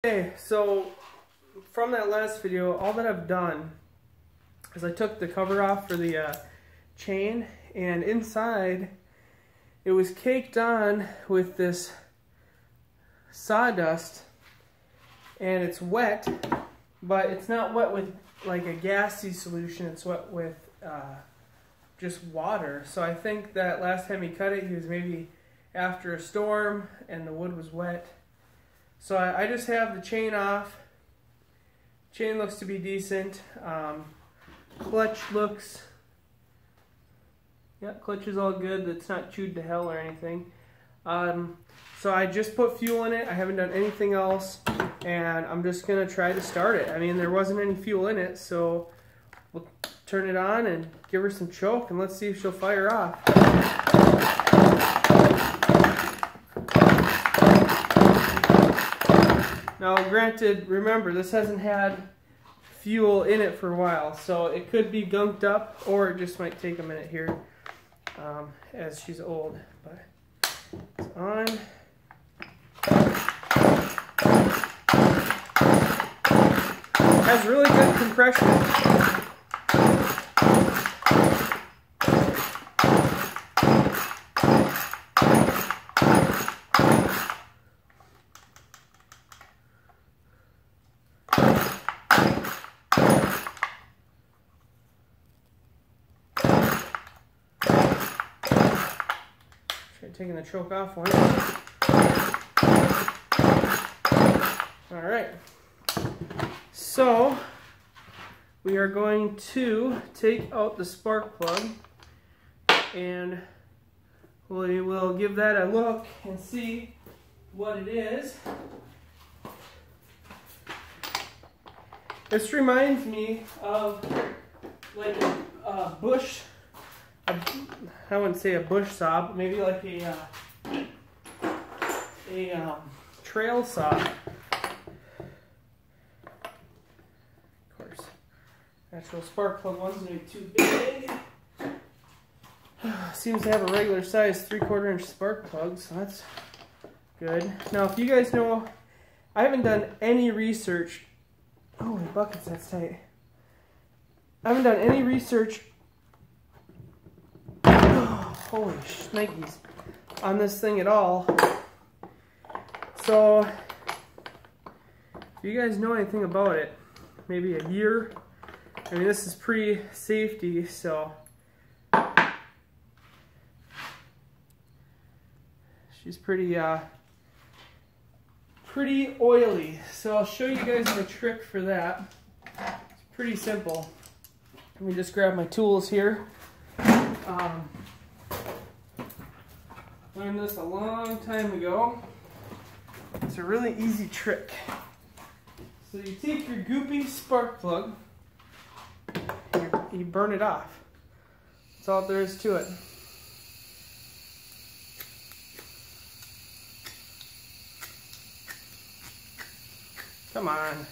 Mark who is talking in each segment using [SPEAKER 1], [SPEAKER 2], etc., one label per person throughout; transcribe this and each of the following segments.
[SPEAKER 1] Okay, so from that last video, all that I've done is I took the cover off for the chain, and inside it was caked on with this sawdust, and it's wet, but it's not wet with like a gassy solution, it's wet with just water. So I think that last time he cut it, he was maybe after a storm and the wood was wet. So I just have the chain off. Chain looks to be decent. Clutch looks, yeah, clutch is all good. It's not chewed to hell or anything. So I just put fuel in it. I haven't done anything else, and I'm just gonna try to start it. I mean, there wasn't any fuel in it, so we'll turn it on and give her some choke, and let's see if she'll fire off. Now, granted, remember, this hasn't had fuel in it for a while, so it could be gunked up, or it just might take a minute here, as she's old. But it's on. Has really good compression. Taking the choke off one. Alright, so we are going to take out the spark plug, and we will give that a look and see what it is. This reminds me of like a bush, I wouldn't say a bush saw, but maybe like a trail saw. Of course, natural spark plug one's maybe too big. Seems to have a regular size 3/4 inch spark plug, so that's good. Now, if you guys know, I haven't done any research. Holy buckets, that's tight. I haven't done any research. Holy shnikes on this thing at all. So if you guys know anything about it, maybe a year. I mean, this is pre-safety, so she's pretty oily. So I'll show you guys the trick for that. It's pretty simple. Let me just grab my tools here. Learned this a long time ago. It's a really easy trick. So you take your goopy spark plug, you burn it off. That's all there is to it. Come on.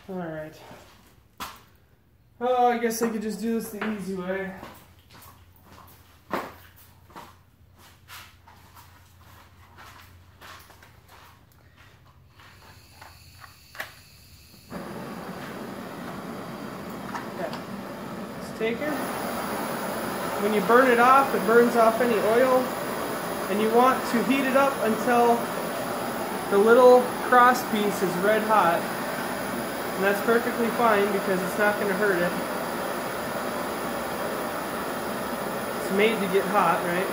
[SPEAKER 1] All right. Oh, I guess I could just do this the easy way. Okay. Let's take her. When you burn it off, it burns off any oil, and you want to heat it up until the little cross piece is red hot. And that's perfectly fine because it's not going to hurt it. It's made to get hot, right?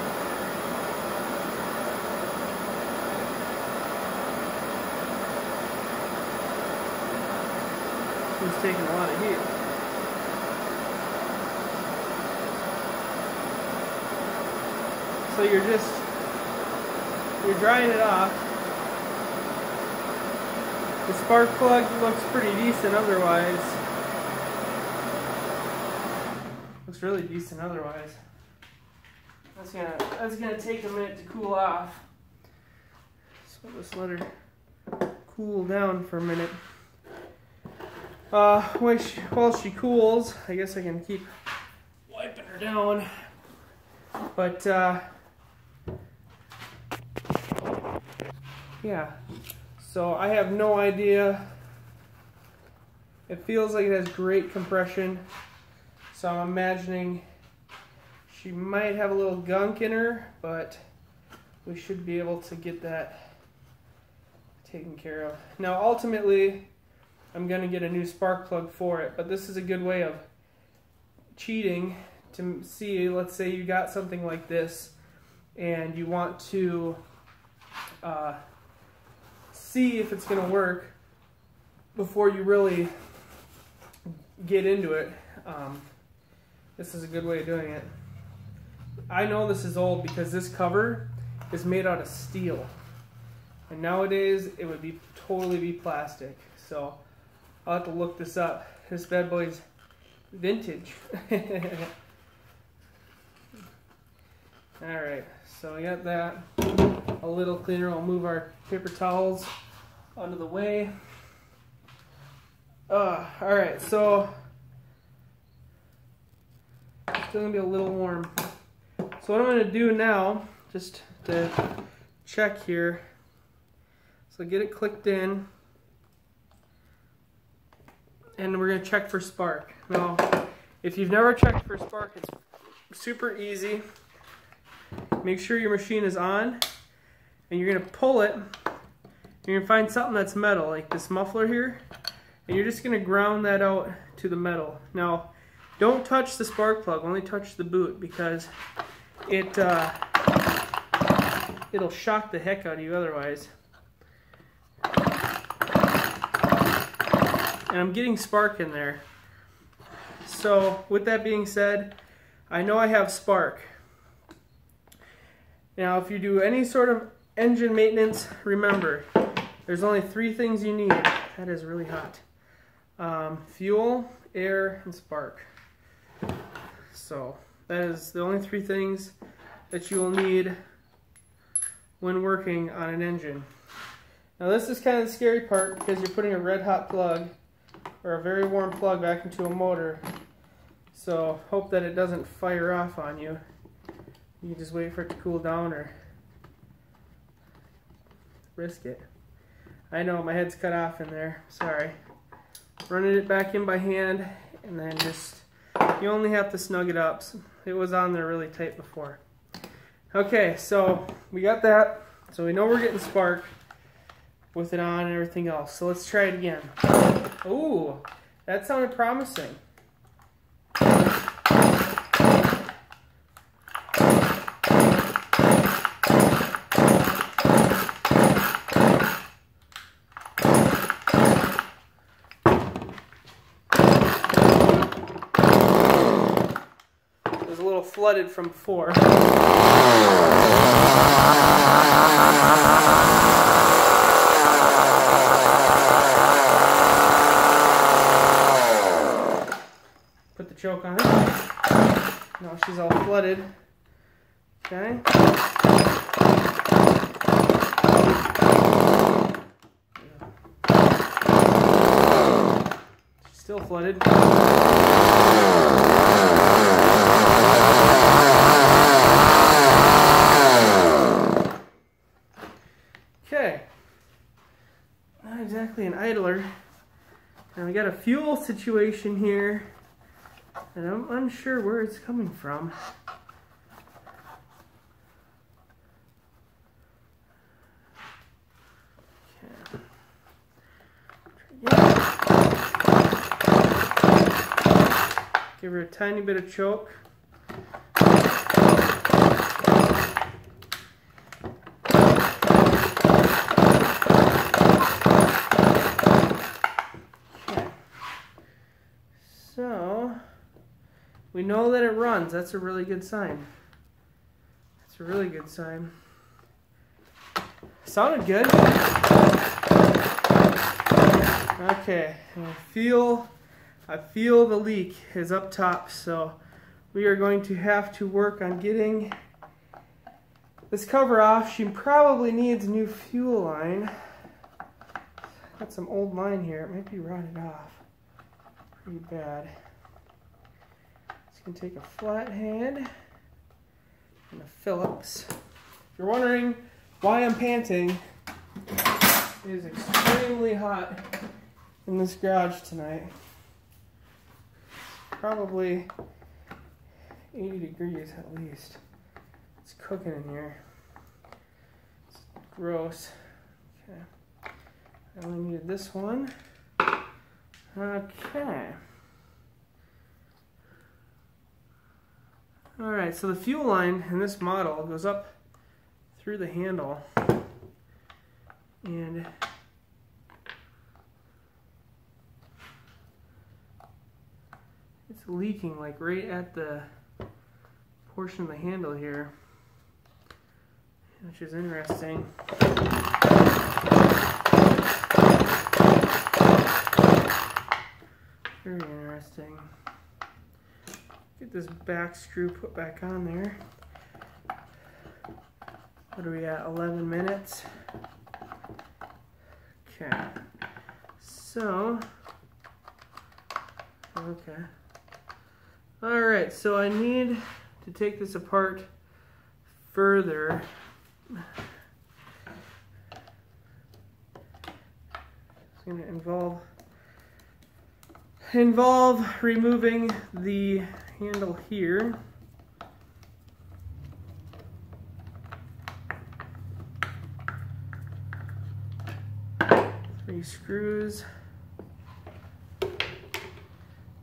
[SPEAKER 1] It's taking a lot of heat. So you're drying it off. The spark plug looks pretty decent otherwise. Looks really decent otherwise. That's gonna take a minute to cool off. So just let her cool down for a minute. While she cools, I guess I can keep wiping her down. But yeah, so I have no idea. It feels like it has great compression, so I'm imagining she might have a little gunk in her, but we should be able to get that taken care of. Now ultimately, I'm going to get a new spark plug for it, but this is a good way of cheating to see, let's say you got something like this and you want to see if it's going to work before you really get into it. This is a good way of doing it. I know this is old because this cover is made out of steel, and nowadays it would be totally be plastic. So I'll have to look this up. This bad boy's vintage. Alright, so we got that a little cleaner. I'll move our paper towels out of the way. Alright, so still gonna be a little warm. So what I'm gonna do now, just to check here, so get it clicked in, and we're gonna check for spark. Now, if you've never checked for spark, it's super easy. Make sure your machine is on, and you're gonna pull it. You're gonna find something that's metal, like this muffler here, and you're just gonna ground that out to the metal. Now, don't touch the spark plug, only touch the boot, because it'll shock the heck out of you otherwise. And I'm getting spark in there. So with that being said, I know I have spark. Now if you do any sort of engine maintenance, remember, there's only 3 things you need. That is really hot. Fuel, air, and spark. So that is the only 3 things that you will need when working on an engine. Now this is kind of the scary part because you're putting a red hot plug or a very warm plug back into a motor. So hope that it doesn't fire off on you. You can just wait for it to cool down or risk it. I know my head's cut off in there, sorry. Running it back in by hand, and then just, you only have to snug it up. It was on there really tight before. Okay, so we got that. So we know we're getting spark with it on and everything else. So let's try it again. Ooh, that sounded promising. It was a little flooded from before. Put the choke on it. Now she's all flooded. Okay. She's still flooded. Okay. Not exactly an idler. Now we got a fuel situation here, and I'm unsure where it's coming from. Okay. Give her a tiny bit of choke. So, we know that it runs. That's a really good sign. That's a really good sign. Sounded good. Okay, I feel the leak is up top, so we are going to have to work on getting this cover off. She probably needs a new fuel line. Got some old line here. It might be rotted off pretty bad. Just gonna take a flat hand and a Phillips. If you're wondering why I'm panting, it is extremely hot in this garage tonight. Probably 80 degrees at least. It's cooking in here. It's gross. Okay. I only needed this one. Okay. Alright, so the fuel line in this model goes up through the handle. And it's leaking like right at the portion of the handle here, which is interesting. Very interesting. Get this back screw put back on there. What are we at? 11 minutes. Okay. So, okay. Alright, so I need to take this apart further. It's going to involve removing the handle here. 3 screws.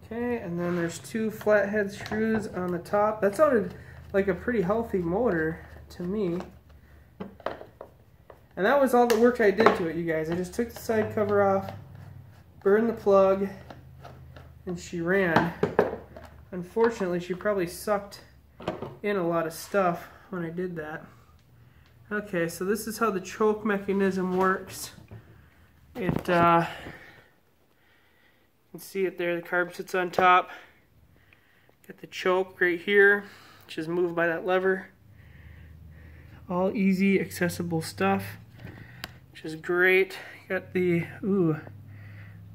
[SPEAKER 1] Okay, and then there's 2 flathead screws on the top. That sounded like a pretty healthy motor to me. And that was all the work I did to it, you guys. I just took the side cover off, burned the plug, and she ran. Unfortunately, she probably sucked in a lot of stuff when I did that. Okay, so this is how the choke mechanism works. It, you can see it there, the carb sits on top. Got the choke right here, which is moved by that lever. All easy, accessible stuff, which is great. Got the, ooh,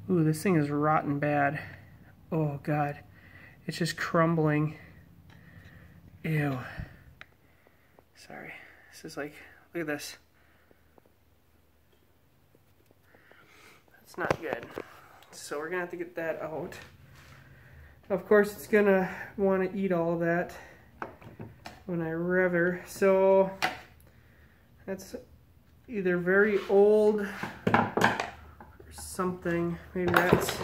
[SPEAKER 1] this thing is rotten bad. Oh God, it's just crumbling. Ew. Sorry, this is like, look at this. That's not good. So we're gonna have to get that out. Of course, it's gonna want to eat all of that when I rev her. So that's either very old or something. Maybe that's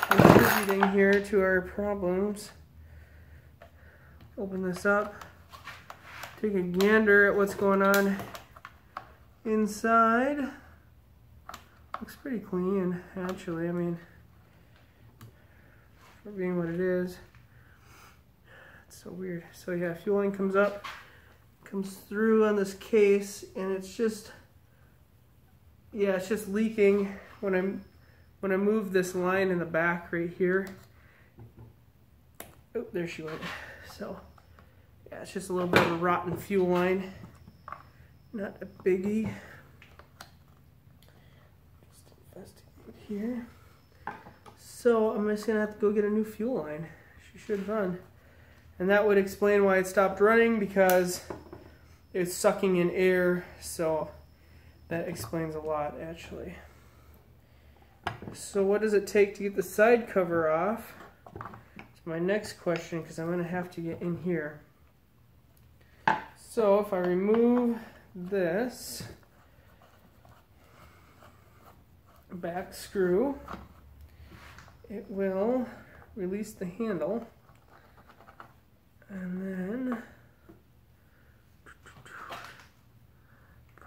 [SPEAKER 1] contributing here to our problems. Open this up. Take a gander at what's going on inside. Looks pretty clean, actually. I mean, for being what it is. It's so weird. So yeah, fuel line comes up, comes through on this case, and it's just, yeah, it's just leaking when I move this line in the back right here. Oh, there she went. So yeah, it's just a little bit of a rotten fuel line. Not a biggie. Here. So I'm just gonna have to go get a new fuel line. She should run. And that would explain why it stopped running, because it's sucking in air, so that explains a lot actually. So what does it take to get the side cover off? It's my next question, because I'm gonna have to get in here. So if I remove this back screw, it will release the handle, and then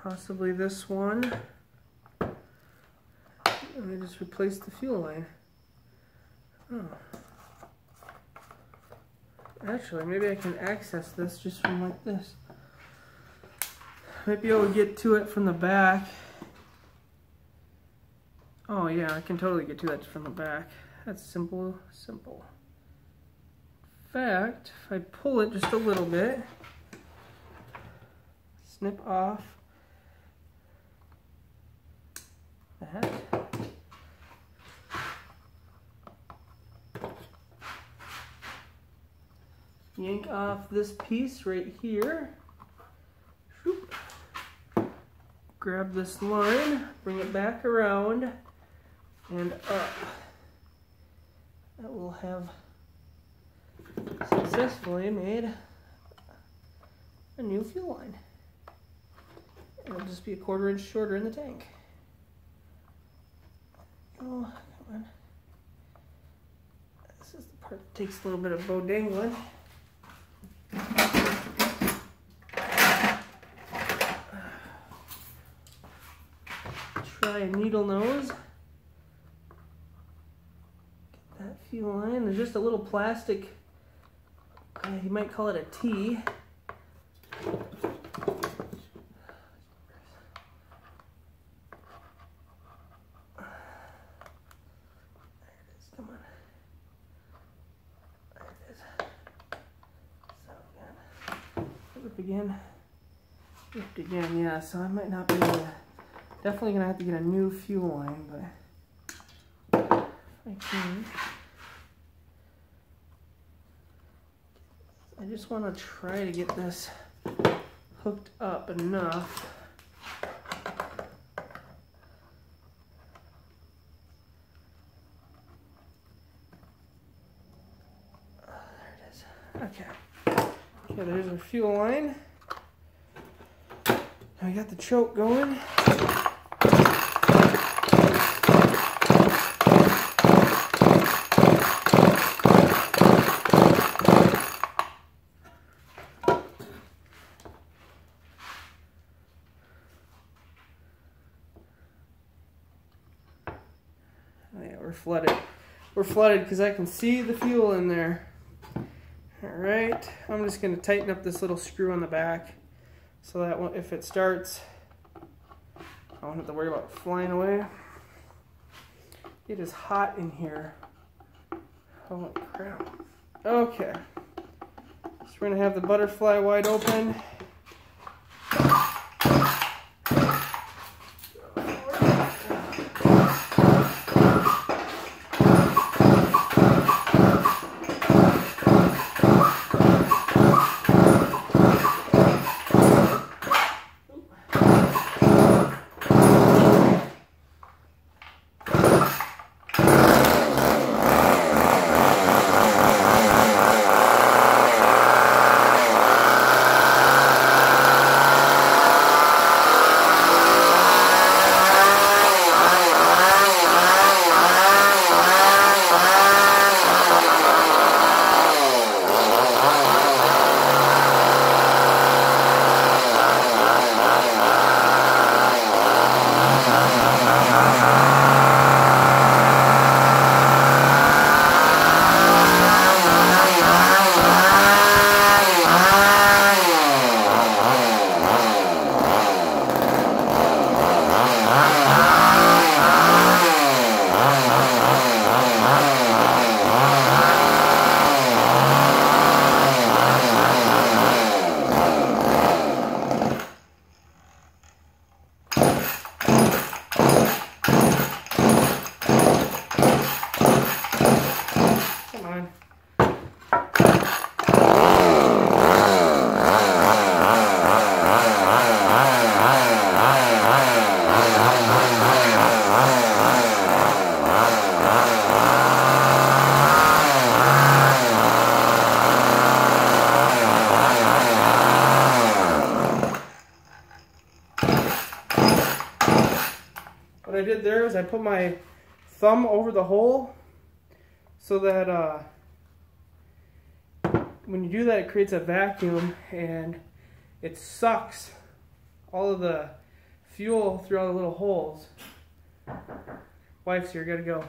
[SPEAKER 1] possibly this one, and I just replace the fuel line. Oh. Actually, maybe I can access this just from like this. Might be able to get to it from the back. Oh yeah, I can totally get to that from the back. That's simple, simple. In fact, if I pull it just a little bit, snip off that. yank off this piece right here. Shoop. Grab this line, bring it back around and up. That will have successfully made a new fuel line. It'll just be a 1/4 inch shorter in the tank. Oh, come on. This is the part that takes a little bit of bow dangling. Try a needle nose. Get that fuel line. There's just a little plastic, you might call it a T. Ripped again, yeah, so I might not be able to, definitely gonna have to get a new fuel line, but I can. I just want to try to get this hooked up enough. There it is. Okay. Okay, there's our fuel line. I got the choke going. Oh yeah, we're flooded. We're flooded because I can see the fuel in there. Alright, I'm just going to tighten up this little screw on the back so that if it starts, I won't have to worry about flying away. It is hot in here. Holy crap. Okay, so we're going to have the butterfly wide open. What I did there is I put my thumb over the hole so that when you do that, it creates a vacuum and it sucks all of the fuel through all the little holes. Wife's here, gotta go.